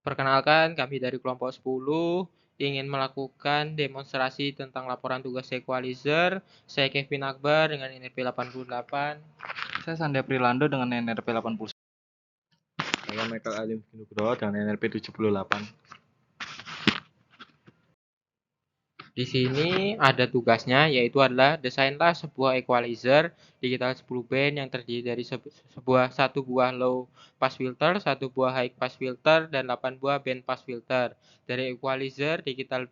Perkenalkan, kami dari kelompok 10 ingin melakukan demonstrasi tentang laporan tugas equalizer. Saya Kevin Akbar dengan NRP 88. Saya Sandra Prilando dengan NRP 80. Saya Michael Alim Nugroho dengan NRP 78. Di sini ada tugasnya, yaitu adalah desainlah sebuah equalizer digital 10 band yang terdiri dari satu buah low pass filter, satu buah high pass filter, dan 8 buah band pass filter. Dari equalizer digital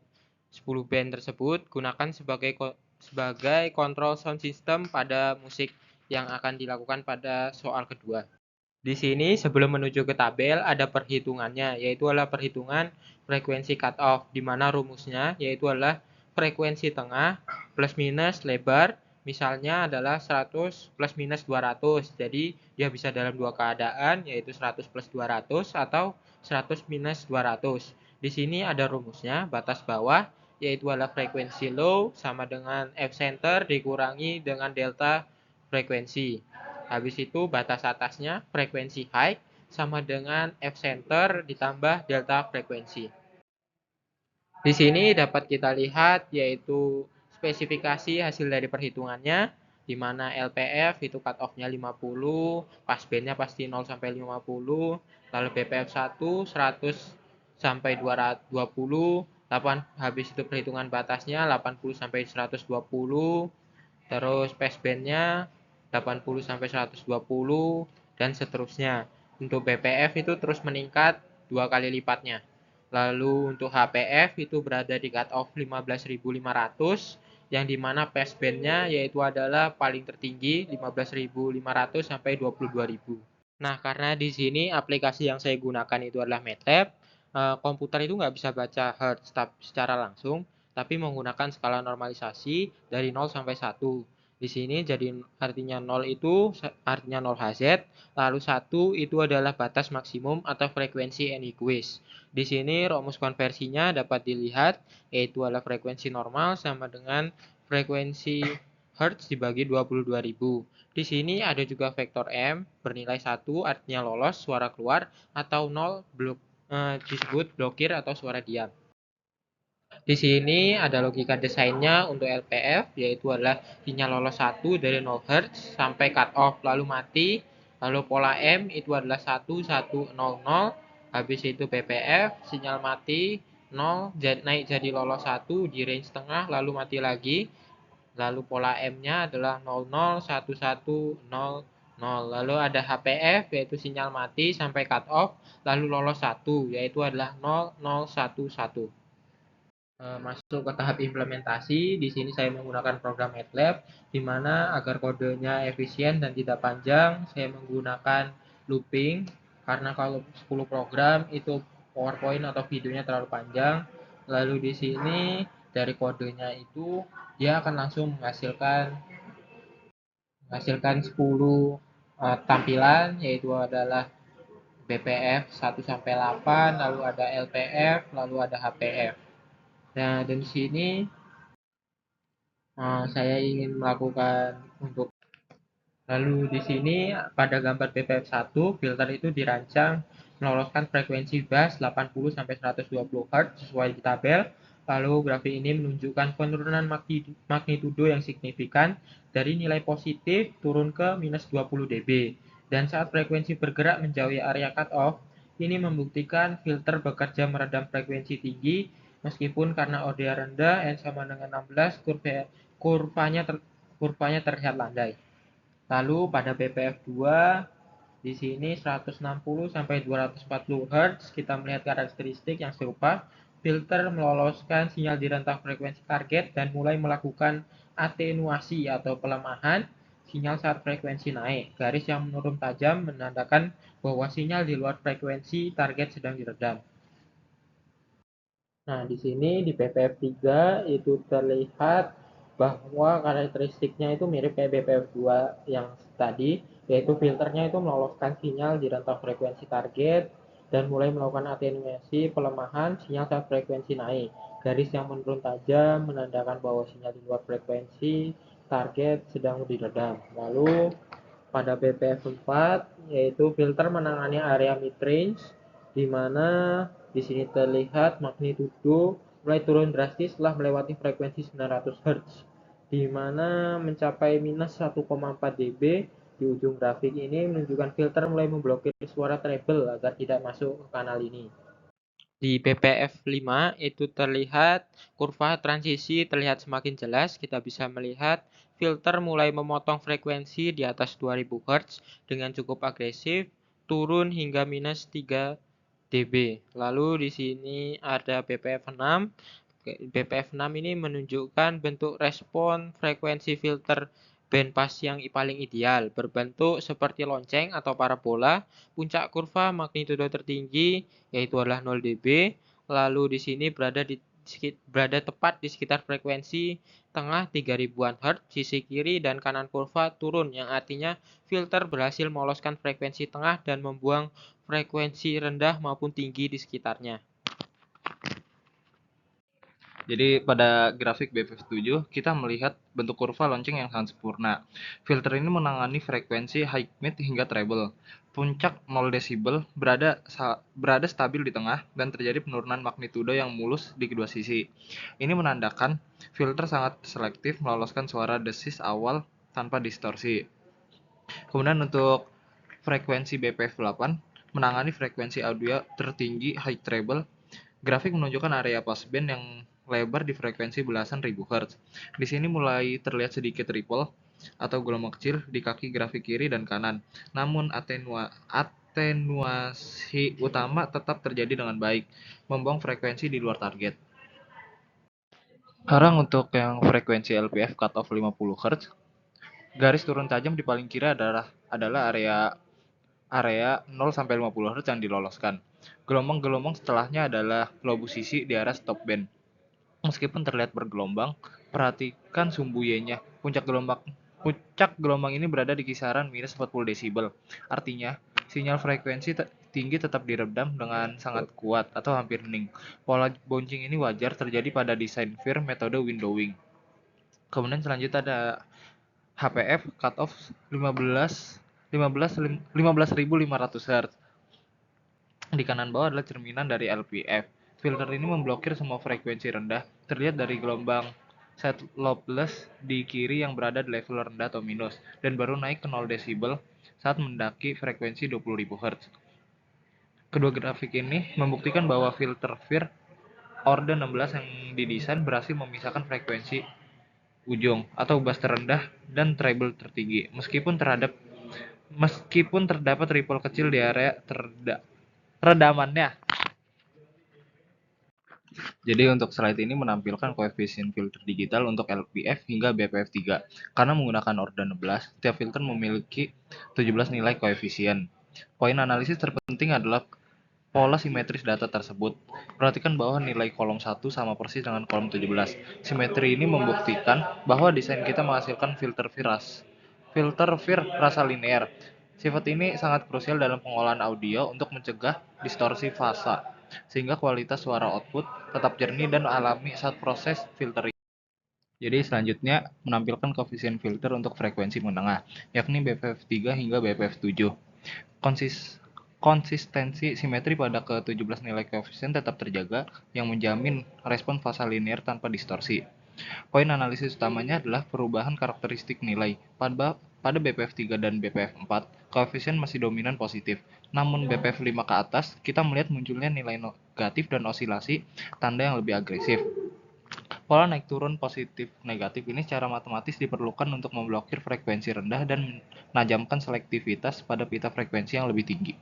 10 band tersebut gunakan sebagai kontrol sound system pada musik yang akan dilakukan pada soal kedua. Di sini sebelum menuju ke tabel ada perhitungannya, yaitu adalah perhitungan frekuensi cutoff, di mana rumusnya yaitu adalah frekuensi tengah plus minus lebar, misalnya adalah 100 plus minus 200. Jadi dia bisa dalam dua keadaan, yaitu 100 plus 200 atau 100 minus 200. Di sini ada rumusnya, batas bawah yaitu adalah frekuensi low sama dengan F center dikurangi dengan delta frekuensi. Habis itu batas atasnya frekuensi high sama dengan F center ditambah delta frekuensi. Di sini dapat kita lihat yaitu spesifikasi hasil dari perhitungannya, di mana LPF itu cut off-nya 50, passband-nya pasti 0 sampai 50, lalu BPF 1 100 sampai 220, 8 habis itu perhitungan batasnya 80 sampai 120, terus passband-nya 80 sampai 120 dan seterusnya. Untuk BPF itu terus meningkat 2 kali lipatnya. Lalu untuk HPF itu berada di cut off 15.500 yang dimana passband-nya yaitu adalah paling tertinggi 15.500 sampai 22.000. Nah, karena di sini aplikasi yang saya gunakan itu adalah MATLAB, komputer itu nggak bisa baca hertz secara langsung, tapi menggunakan skala normalisasi dari 0 sampai 1. Di sini jadi artinya 0 itu artinya 0 Hz, lalu 1 itu adalah batas maksimum atau frekuensi anyquist. Di sini rumus konversinya dapat dilihat, yaitu adalah frekuensi normal sama dengan frekuensi Hertz dibagi 22.000. Di sini ada juga vektor M bernilai 1 artinya lolos suara keluar atau 0 disebut blokir atau suara diam. Di sini ada logika desainnya untuk LPF, yaitu adalah sinyal lolos 1 dari 0 Hz sampai cut off lalu mati. Lalu pola M itu adalah 1100, habis itu BPF sinyal mati 0 naik jadi lolos 1 di range tengah lalu mati lagi. Lalu pola M-nya adalah 00, 11, 00. Lalu ada HPF yaitu sinyal mati sampai cut off lalu lolos 1 yaitu adalah 0011. Masuk ke tahap implementasi, di sini saya menggunakan program MATLAB, di mana agar kodenya efisien dan tidak panjang, saya menggunakan looping, karena kalau 10 program itu PowerPoint atau videonya terlalu panjang. Lalu di sini dari kodenya itu dia akan langsung menghasilkan 10 tampilan, yaitu adalah BPF 1 sampai 8, lalu ada LPF, lalu ada HPF. Nah, dan di sini saya ingin melakukan untuk lalu di sini pada gambar BPF1 filter itu dirancang meloloskan frekuensi bass 80 sampai 120 Hz sesuai di tabel. Lalu grafik ini menunjukkan penurunan magnitudo yang signifikan dari nilai positif turun ke minus 20 dB. Dan saat frekuensi bergerak menjauhi area cutoff, ini membuktikan filter bekerja meredam frekuensi tinggi meskipun karena ODA rendah N sama dengan 16 kurvanya terlihat landai. Lalu pada BPF2 di sini 160 sampai 240 Hz kita melihat karakteristik yang serupa. Filter meloloskan sinyal di rentang frekuensi target dan mulai melakukan atenuasi atau pelemahan sinyal saat frekuensi naik. Garis yang menurun tajam menandakan bahwa sinyal di luar frekuensi target sedang diredam. Nah, di sini di BPF3 itu terlihat bahwa karakteristiknya itu mirip kayak BPF2 yang tadi, yaitu filternya itu meloloskan sinyal di rentang frekuensi target dan mulai melakukan atenuasi pelemahan sinyal saat frekuensi naik. Garis yang menurun tajam menandakan bahwa sinyal di luar frekuensi target sedang diredam. Lalu pada BPF4 yaitu filter menangani area mid range di mana di sini terlihat magnitudo mulai turun drastis setelah melewati frekuensi 900 Hz, di mana mencapai minus 1,4 dB. Di ujung grafik ini menunjukkan filter mulai memblokir suara treble agar tidak masuk ke kanal ini. Di BPF 5 itu terlihat kurva transisi terlihat semakin jelas. Kita bisa melihat filter mulai memotong frekuensi di atas 2000 Hz dengan cukup agresif, turun hingga minus 3 dB. Lalu di sini ada BPF 6. BPF 6 ini menunjukkan bentuk respon frekuensi filter bandpass yang paling ideal, berbentuk seperti lonceng atau parabola. Puncak kurva magnitudo tertinggi yaitu adalah 0 dB. Lalu di sini berada tepat di sekitar frekuensi tengah 3000-an Hz. Sisi kiri dan kanan kurva turun, yang artinya filter berhasil meloloskan frekuensi tengah dan membuang frekuensi rendah maupun tinggi di sekitarnya. Jadi pada grafik BPF7 kita melihat bentuk kurva lonceng yang sangat sempurna. Filter ini menangani frekuensi high, mid, hingga treble. Puncak 0 desibel berada stabil di tengah dan terjadi penurunan magnitudo yang mulus di kedua sisi. Ini menandakan filter sangat selektif meloloskan suara desis awal tanpa distorsi. Kemudian untuk frekuensi BPF8 menangani frekuensi audio tertinggi high treble. Grafik menunjukkan area passband yang lebar di frekuensi belasan ribu Hz. Di sini mulai terlihat sedikit ripple atau gelombang kecil di kaki grafik kiri dan kanan. Namun atenuasi utama tetap terjadi dengan baik, membuang frekuensi di luar target. Sekarang untuk yang frekuensi LPF cutoff 50 Hz, garis turun tajam di paling kiri adalah area 0 sampai 50 Hz yang diloloskan. Gelombang-gelombang setelahnya adalah lobu sisi di arah stop band. Meskipun terlihat bergelombang, perhatikan sumbu Y-nya. Puncak gelombang ini berada di kisaran minus 40 desibel. Artinya, sinyal frekuensi tinggi tetap diredam dengan sangat kuat atau hampir hening. Pola bouncing ini wajar terjadi pada desain FIR metode windowing. Kemudian selanjutnya ada HPF cutoff 15.500 Hz. Di kanan bawah adalah cerminan dari LPF. Filter ini memblokir semua frekuensi rendah, terlihat dari gelombang set lossless di kiri yang berada di level rendah atau minus, dan baru naik ke 0 desibel saat mendaki frekuensi 20.000 Hz. Kedua grafik ini membuktikan bahwa filter FIR Orde 16 yang didesain berhasil memisahkan frekuensi ujung atau bass terendah dan treble tertinggi, meskipun terdapat ripple kecil di area redamannya. Jadi untuk slide ini menampilkan koefisien filter digital untuk LPF hingga BPF3. Karena menggunakan Orde 16, setiap filter memiliki 17 nilai koefisien. Poin analisis terpenting adalah pola simetris data tersebut. Perhatikan bahwa nilai kolom 1 sama persis dengan kolom 17. Simetri ini membuktikan bahwa desain kita menghasilkan filter FIR rasa linear. Sifat ini sangat krusial dalam pengolahan audio untuk mencegah distorsi fasa, sehingga kualitas suara output tetap jernih dan alami saat proses filtering. Jadi selanjutnya menampilkan koefisien filter untuk frekuensi menengah, yakni BPF3 hingga BPF7. Konsistensi simetri pada ke-17 nilai koefisien tetap terjaga, yang menjamin respon fasa linear tanpa distorsi. Poin analisis utamanya adalah perubahan karakteristik nilai. Pada BPF3 dan BPF4, koefisien masih dominan positif. Namun BPF5 ke atas, kita melihat munculnya nilai negatif dan osilasi tanda yang lebih agresif. Pola naik turun positif negatif ini secara matematis diperlukan untuk memblokir frekuensi rendah dan menajamkan selektivitas pada pita frekuensi yang lebih tinggi.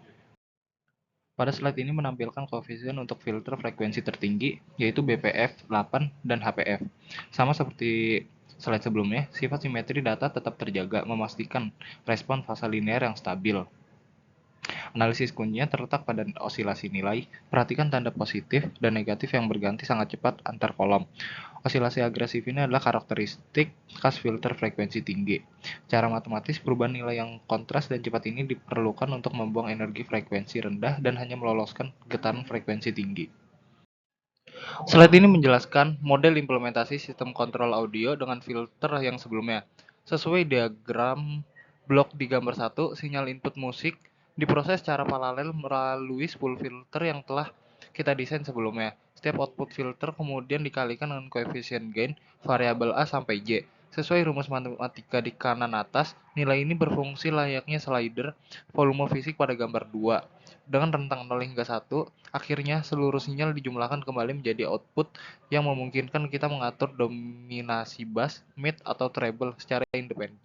Pada slide ini menampilkan koefisien untuk filter frekuensi tertinggi, yaitu BPF 8 dan HPF. Sama seperti slide sebelumnya, sifat simetri data tetap terjaga, memastikan respon fasa linear yang stabil. Analisis kuncinya terletak pada osilasi nilai. Perhatikan tanda positif dan negatif yang berganti sangat cepat antar kolom. Osilasi agresif ini adalah karakteristik khas filter frekuensi tinggi. Secara matematis, perubahan nilai yang kontras dan cepat ini diperlukan untuk membuang energi frekuensi rendah dan hanya meloloskan getaran frekuensi tinggi. Slide ini menjelaskan model implementasi sistem kontrol audio dengan filter yang sebelumnya. Sesuai diagram blok di gambar 1, sinyal input musik diproses secara paralel melalui 10 filter yang telah kita desain sebelumnya. Setiap output filter kemudian dikalikan dengan koefisien gain variabel A sampai J. Sesuai rumus matematika di kanan atas, nilai ini berfungsi layaknya slider volume fisik pada gambar 2. Dengan rentang 0 hingga 1, akhirnya seluruh sinyal dijumlahkan kembali menjadi output yang memungkinkan kita mengatur dominasi bass, mid, atau treble secara independen.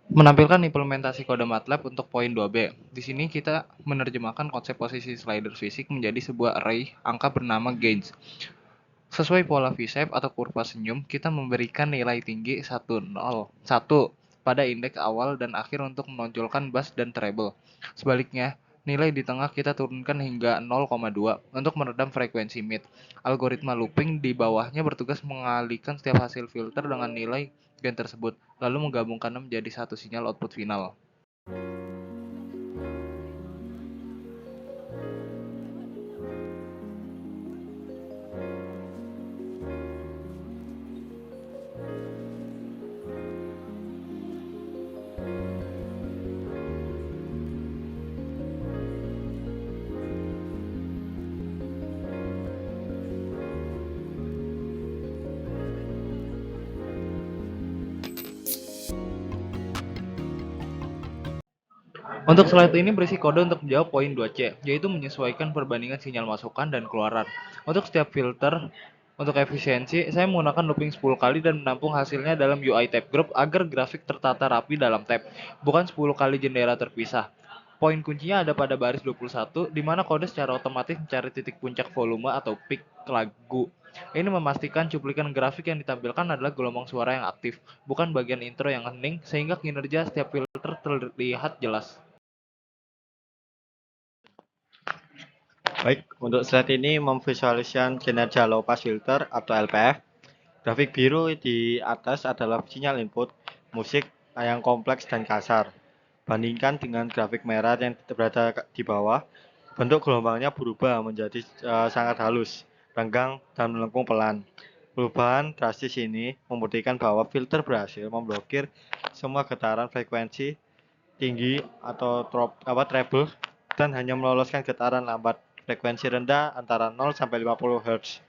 Menampilkan implementasi kode MATLAB untuk poin 2B. Di sini kita menerjemahkan konsep posisi slider fisik menjadi sebuah array angka bernama gains. Sesuai pola V-shape atau kurva senyum, kita memberikan nilai tinggi 1 pada indeks awal dan akhir untuk menonjolkan bass dan treble. Sebaliknya, nilai di tengah kita turunkan hingga 0,2 untuk meredam frekuensi mid. Algoritma looping di bawahnya bertugas mengalihkan setiap hasil filter dengan nilai gain tersebut, lalu menggabungkannya menjadi satu sinyal output final. Untuk slide ini berisi kode untuk menjawab poin 2C, yaitu menyesuaikan perbandingan sinyal masukan dan keluaran. Untuk setiap filter, untuk efisiensi, saya menggunakan looping 10 kali dan menampung hasilnya dalam UI tab group agar grafik tertata rapi dalam tab, bukan 10 kali jendela terpisah. Poin kuncinya ada pada baris 21, di mana kode secara otomatis mencari titik puncak volume atau peak lagu. Ini memastikan cuplikan grafik yang ditampilkan adalah gelombang suara yang aktif, bukan bagian intro yang hening, sehingga kinerja setiap filter terlihat jelas. Baik, untuk slide ini memvisualisasikan kinerja low pass filter atau LPF. Grafik biru di atas adalah sinyal input musik yang kompleks dan kasar. Bandingkan dengan grafik merah yang berada di bawah, bentuk gelombangnya berubah menjadi sangat halus, renggang, dan melengkung pelan. Perubahan drastis ini membuktikan bahwa filter berhasil memblokir semua getaran frekuensi tinggi atau treble dan hanya meloloskan getaran lambat frekuensi rendah antara 0 sampai 50 Hz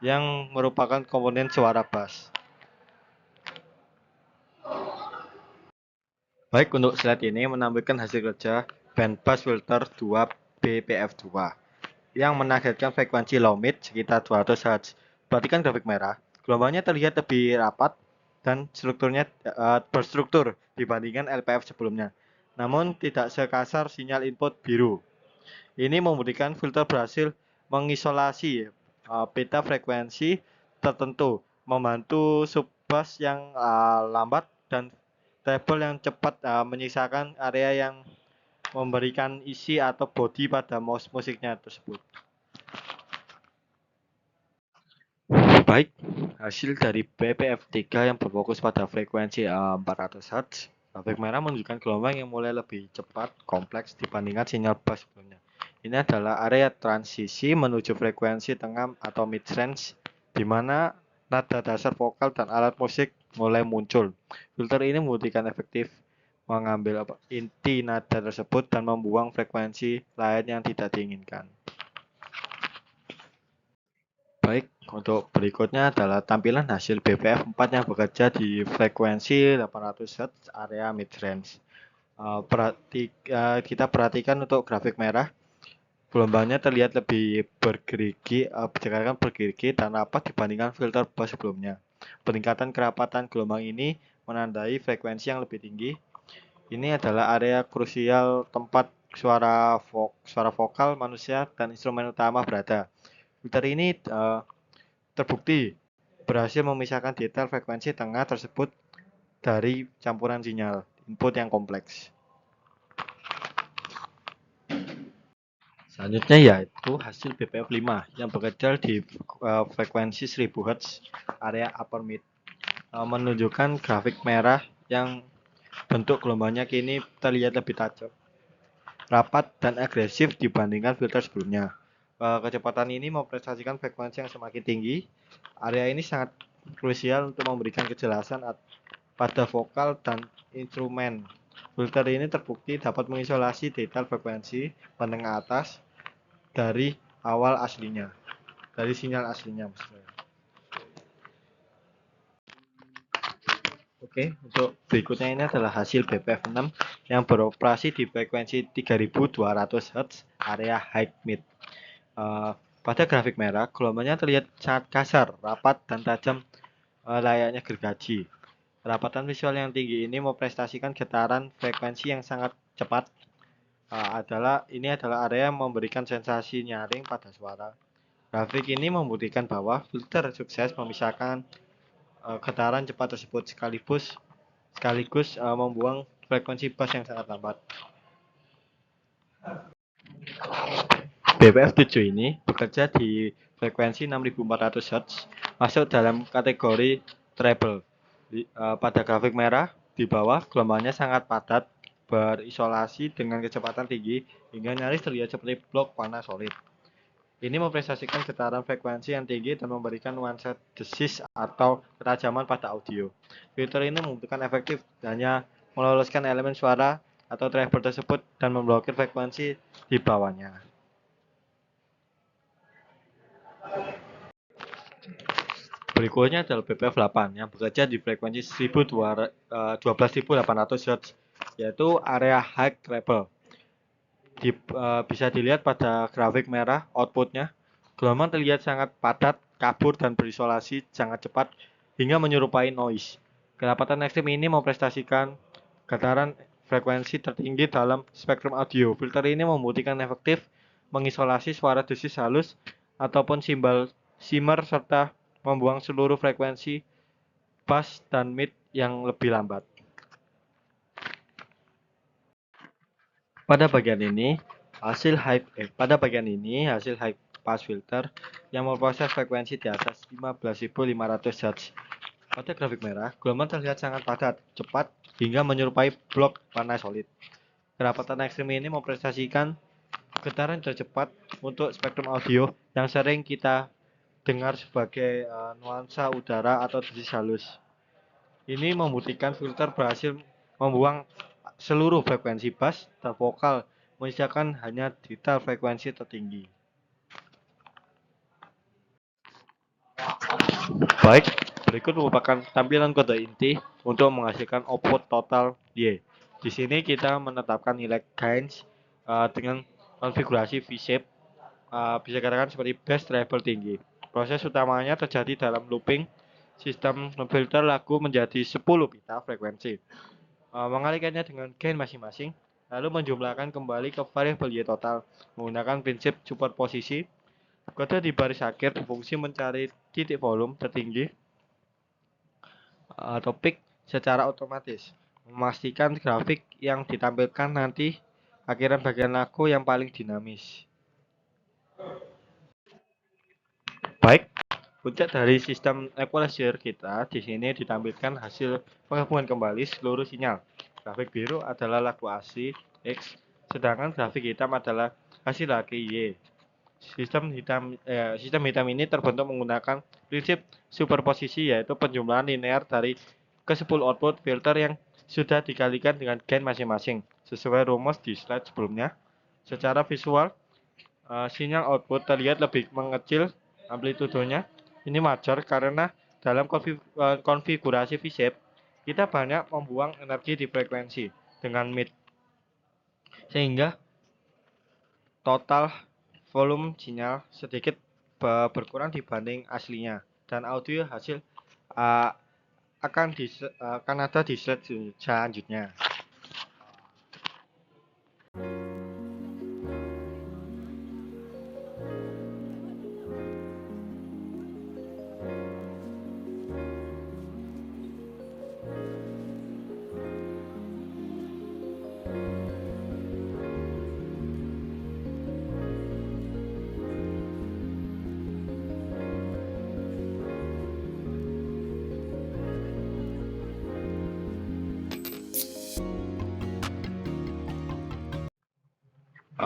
yang merupakan komponen suara bass. Baik, untuk slide ini menampilkan hasil kerja band pass filter 2 BPF2 yang menargetkan frekuensi low mid sekitar 200 Hz. Perhatikan grafik merah, gelombangnya terlihat lebih rapat dan strukturnya berstruktur dibandingkan LPF sebelumnya. Namun tidak sekasar sinyal input biru. Ini membuktikan filter berhasil mengisolasi beta frekuensi tertentu, membantu subbass yang lambat dan treble yang cepat menyisakan area yang memberikan isi atau body pada musiknya tersebut. Baik, hasil dari BPF3 yang berfokus pada frekuensi 400 Hz. Grafik merah menunjukkan gelombang yang mulai lebih cepat, kompleks dibandingkan sinyal bass sebelumnya. Ini adalah area transisi menuju frekuensi tengah atau mid range, di mana nada dasar vokal dan alat musik mulai muncul. Filter ini membuktikan efektif mengambil inti nada tersebut dan membuang frekuensi lain yang tidak diinginkan. Baik, untuk berikutnya adalah tampilan hasil BPF4 yang bekerja di frekuensi 800 Hz area mid range. Kita perhatikan untuk grafik merah, gelombangnya terlihat lebih bergerigi dan rapat dibandingkan filter bass sebelumnya. Peningkatan kerapatan gelombang ini menandai frekuensi yang lebih tinggi. Ini adalah area krusial tempat suara vokal manusia dan instrumen utama berada. Filter ini terbukti berhasil memisahkan detail frekuensi tengah tersebut dari campuran sinyal input yang kompleks. Selanjutnya yaitu hasil BPF5 yang bekerja di frekuensi 1000 Hz area upper mid, menunjukkan grafik merah yang bentuk gelombangnya kini terlihat lebih tajam, rapat, dan agresif dibandingkan filter sebelumnya. Kecepatan ini memprestasikan frekuensi yang semakin tinggi. Area ini sangat krusial untuk memberikan kejelasan pada vokal dan instrumen. Filter ini terbukti dapat mengisolasi detail frekuensi penengah atas dari awal aslinya, dari sinyal aslinya maksudnya. Oke, untuk berikutnya ini adalah hasil BPF6 yang beroperasi di frekuensi 3200 Hz area high mid. Pada grafik merah, gelombangnya terlihat sangat kasar, rapat, dan tajam layaknya gergaji. Rapatan visual yang tinggi ini memprestasikan getaran frekuensi yang sangat cepat. Ini adalah area yang memberikan sensasi nyaring pada suara. Grafik ini membuktikan bahwa filter sukses memisahkan getaran cepat tersebut sekaligus membuang frekuensi bass yang sangat lambat. BPF7 ini bekerja di frekuensi 6400 Hz, masuk dalam kategori treble. Pada grafik merah di bawah, gelombangnya sangat padat, berisolasi dengan kecepatan tinggi hingga nyaris terlihat seperti blok panah solid. Ini memprestasikan getaran frekuensi yang tinggi dan memberikan nuansa desis atau ketajaman pada audio. Filter ini membuktikan efektif hanya meloloskan elemen suara atau treble tersebut dan memblokir frekuensi di bawahnya. Berikutnya adalah BPF8 yang bekerja di frekuensi 12.800 Hz, yaitu area high treble. Bisa dilihat pada grafik merah outputnya, gelombang terlihat sangat padat, kabur, dan berisolasi sangat cepat hingga menyerupai noise. Kedapatan ekstrim ini memprestasikan getaran frekuensi tertinggi dalam spektrum audio. Filter ini membuktikan efektif mengisolasi suara desis halus ataupun simbal shimmer serta membuang seluruh frekuensi bass dan mid yang lebih lambat. Pada bagian ini hasil high pass filter yang memproses frekuensi di atas 15.500 Hz. Pada grafik merah, gelombang terlihat sangat padat, cepat, hingga menyerupai blok panah solid. Kedapatan ekstrim ini memprestasikan getaran tercepat untuk spektrum audio yang sering kita dengar sebagai nuansa udara atau desis halus. Ini membuktikan filter berhasil membuang seluruh frekuensi bass dan vokal, menyisakan hanya detail frekuensi tertinggi. Baik, berikut merupakan tampilan kode inti untuk menghasilkan output total Y. Di sini kita menetapkan nilai gains dengan konfigurasi V-shape, bisa dikatakan seperti bass treble tinggi. Proses utamanya terjadi dalam looping sistem memfilter lagu menjadi 10 pita frekuensi, mengalihkannya dengan gain masing-masing, lalu menjumlahkan kembali ke variabel Y total menggunakan prinsip superposisi. Kode di baris akhir berfungsi mencari titik volume tertinggi atau peak secara otomatis, memastikan grafik yang ditampilkan nanti akhiran bagian lagu yang paling dinamis. Baik, puncak dari sistem equalizer kita di sini ditampilkan hasil penggabungan kembali seluruh sinyal. Grafik biru adalah lagu asli X, sedangkan grafik hitam adalah hasil lagi Y. Sistem hitam ini terbentuk menggunakan prinsip superposisi, yaitu penjumlahan linear dari ke-10 output filter yang sudah dikalikan dengan gain masing-masing sesuai rumus di slide sebelumnya. Secara visual, sinyal output terlihat lebih mengecil amplitudenya. Ini wajar karena dalam konfigurasi V-shape kita banyak membuang energi di frekuensi dengan mid, sehingga total volume sinyal sedikit berkurang dibanding aslinya, dan audio hasil akan ada di slide selanjutnya.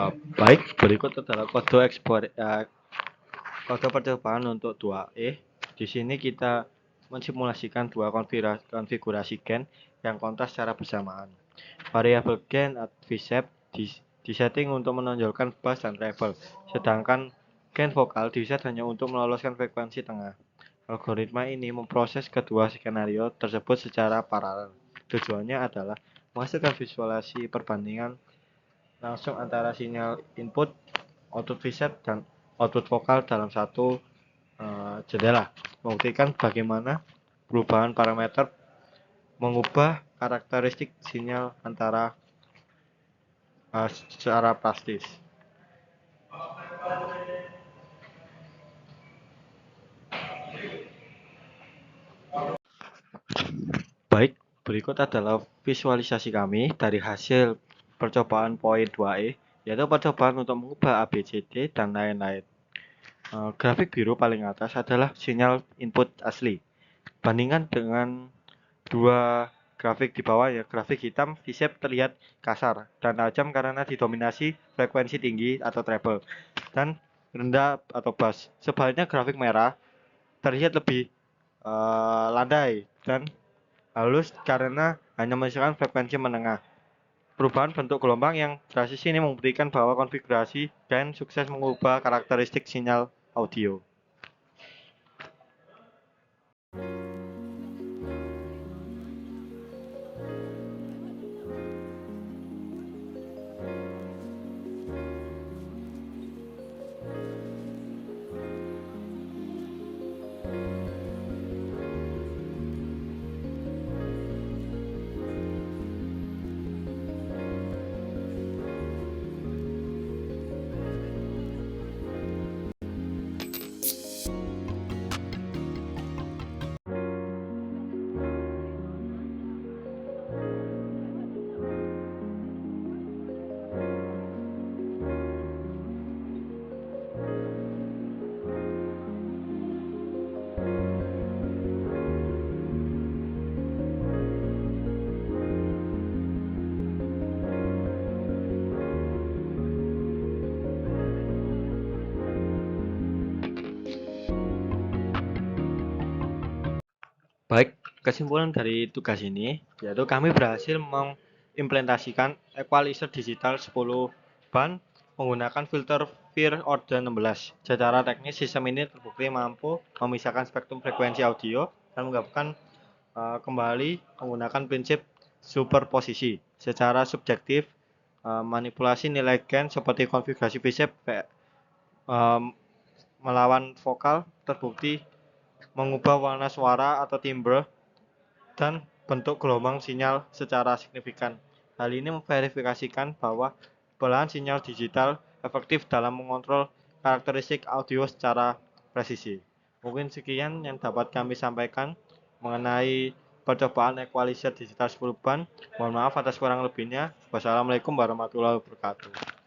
Baik, berikut adalah kode percobaan untuk 2E. Di sini kita mensimulasikan dua konfigurasi gen yang kontras secara bersamaan. Variabel gen VSEP disetting untuk menonjolkan bass dan treble, sedangkan gen vokal diset hanya untuk meloloskan frekuensi tengah. Algoritma ini memproses kedua skenario tersebut secara paralel. Tujuannya adalah menghasilkan visualisasi perbandingan langsung antara sinyal input, output VSEP, dan output vokal dalam satu jendela, membuktikan bagaimana perubahan parameter mengubah karakteristik sinyal secara plastis. Baik, berikut adalah visualisasi kami dari hasil percobaan poin 2E, yaitu percobaan untuk mengubah ABCD dan lain-lain. Grafik biru paling atas adalah sinyal input asli. Bandingkan dengan dua grafik di bawah, ya, grafik hitam VSEP terlihat kasar dan tajam karena didominasi frekuensi tinggi atau treble dan rendah atau bass. Sebaliknya grafik merah terlihat lebih landai dan halus karena hanya menghasilkan frekuensi menengah. Perubahan bentuk gelombang yang drastis ini membuktikan bahwa konfigurasi gen sukses mengubah karakteristik sinyal audio. Baik, kesimpulan dari tugas ini yaitu kami berhasil mengimplementasikan equalizer digital 10 band menggunakan filter Vir order 16. Secara teknis sistem ini terbukti mampu memisahkan spektrum frekuensi audio dan menggabungkan kembali menggunakan prinsip superposisi. Secara subjektif, manipulasi nilai gen seperti konfigurasi VSEP melawan vokal terbukti mengubah warna suara atau timbre dan bentuk gelombang sinyal secara signifikan. Hal ini memverifikasikan bahwa belahan sinyal digital efektif dalam mengontrol karakteristik audio secara presisi. Mungkin sekian yang dapat kami sampaikan mengenai percobaan equalizer digital 10 band. Mohon maaf atas kurang lebihnya. Wassalamualaikum warahmatullahi wabarakatuh.